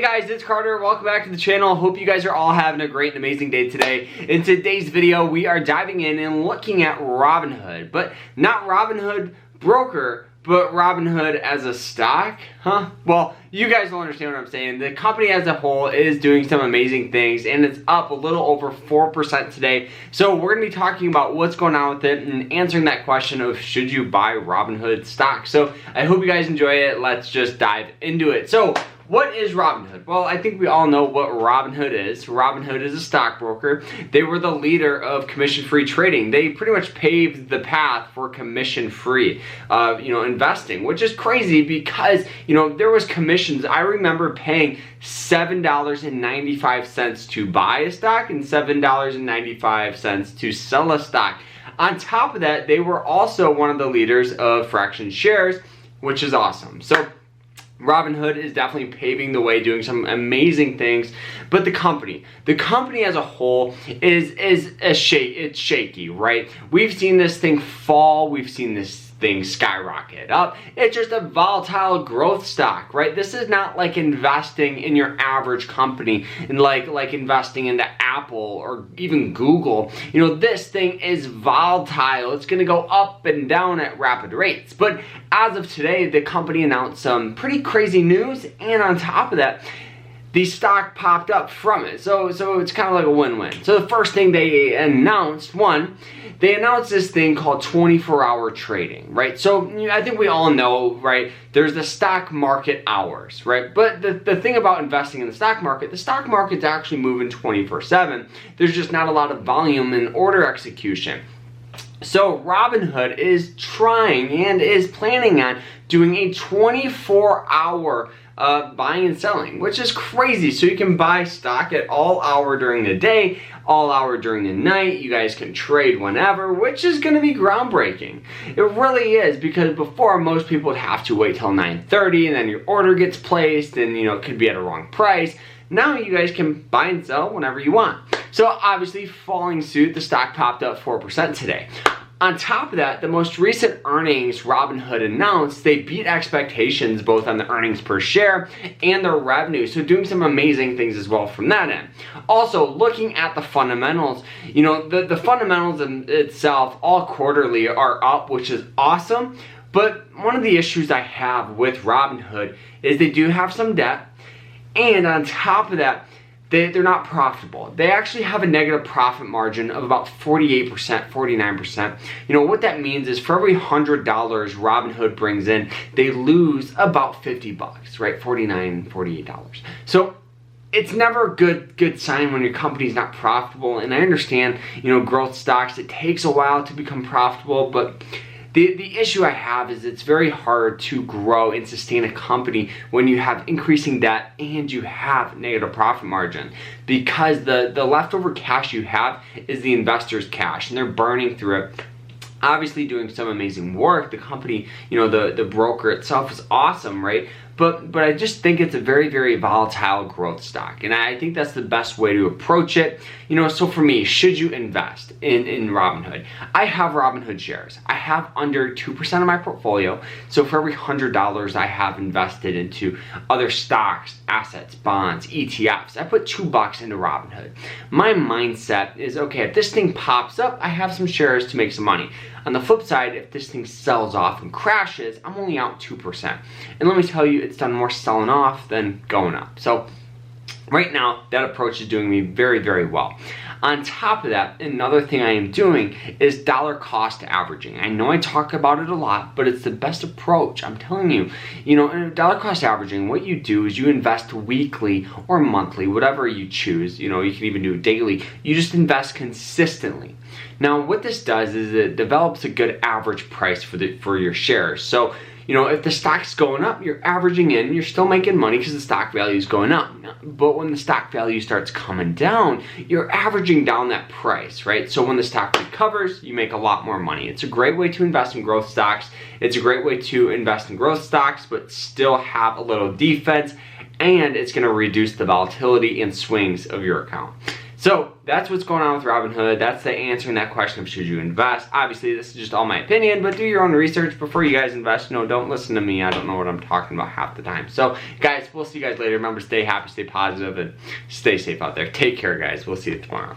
guys, it's Carter. Welcome back to the channel. Hope you guys are all having a great and amazing day today. In today's video, we are diving in and looking at Robinhood, but not Robinhood broker, but Robinhood as a stock, huh? Well, you guys will understand what I'm saying. The company as a whole is doing some amazing things, and it's up a little over 4% today. So we're gonna be talking about what's going on with it and answering that question of should you buy Robinhood stock. So I hope you guys enjoy it. Let's just dive into it. So what is Robinhood? Well, I think we all know what Robinhood is. Robinhood is a stockbroker. They were the leader of commission-free trading. They pretty much paved the path for commission-free, investing, which is crazy because, there was commissions. I remember paying $7.95 to buy a stock and $7.95 to sell a stock. On top of that, they were also one of the leaders of fraction shares, which is awesome. So Robinhood is definitely paving the way, doing some amazing things, but the company as a whole it's shaky, right? We've seen this thing fall, we've seen this thing skyrocket up. It's just a volatile growth stock, right? This is not like investing in your average company and like investing into Apple or even Google. This thing is volatile. It's gonna go up and down at rapid rates. But as of today, the company announced some pretty crazy news, and on top of that, the stock popped up from it. So it's kind of like a win-win. So the first thing they announced, they announced this thing called 24-hour trading, right? So I think we all know, right, there's the stock market hours, right? But the thing about investing in the stock market's actually moving 24/7. There's just not a lot of volume in order execution. So Robinhood is trying and is planning on doing a 24-hour buying and selling, which is crazy. So you can buy stock at all hour during the day, all hour during the night. You guys can trade whenever, which is going to be groundbreaking. It really is, because before most people would have to wait till 9:30 and then your order gets placed and it could be at a wrong price. Now you guys can buy and sell whenever you want. So obviously, following suit, the stock popped up 4% today. On top of that, the most recent earnings Robinhood announced, they beat expectations both on the earnings per share and their revenue. So doing some amazing things as well from that end. Also, looking at the fundamentals, the fundamentals in itself all quarterly are up, which is awesome. But one of the issues I have with Robinhood is they do have some debt. And on top of that, they're not profitable. They actually have a negative profit margin of about 48%, 49%. What that means is for every $100 Robinhood brings in, they lose about $50, right? $49, $48. So it's never a good sign when your company's not profitable. And I understand, growth stocks, it takes a while to become profitable, but the issue I have is it's very hard to grow and sustain a company when you have increasing debt and you have negative profit margin, because the leftover cash you have is the investor's cash and they're burning through it. Obviously doing some amazing work. The company, the broker itself is awesome, right? But I just think it's a very, very volatile growth stock. And I think that's the best way to approach it. So for me, should you invest in Robinhood? I have Robinhood shares. I have under 2% of my portfolio. So for every $100 I have invested into other stocks, assets, bonds, ETFs, I put $2 into Robinhood. My mindset is, okay, if this thing pops up, I have some shares to make some money. On the flip side, if this thing sells off and crashes, I'm only out 2%. And let me tell you, it's done more selling off than going up. So right now, that approach is doing me very, very well. On top of that, another thing I am doing is dollar cost averaging. I know I talk about it a lot, but it's the best approach. I'm telling you, in dollar cost averaging, what you do is you invest weekly or monthly, whatever you choose. You can even do it daily. You just invest consistently. Now, what this does is it develops a good average price for your shares. So, if the stock's going up, you're averaging in, you're still making money because the stock value is going up. But when the stock value starts coming down, you're averaging down that price, right? So when the stock recovers, you make a lot more money. It's a great way to invest in growth stocks. It's a great way to invest in growth stocks, but still have a little defense, and it's going to reduce the volatility and swings of your account. So that's what's going on with Robinhood. That's the answering that question of should you invest. Obviously, this is just all my opinion, but do your own research before you guys invest. You know, don't listen to me. I don't know what I'm talking about half the time. So guys, we'll see you guys later. Remember, stay happy, stay positive, and stay safe out there. Take care, guys. We'll see you tomorrow.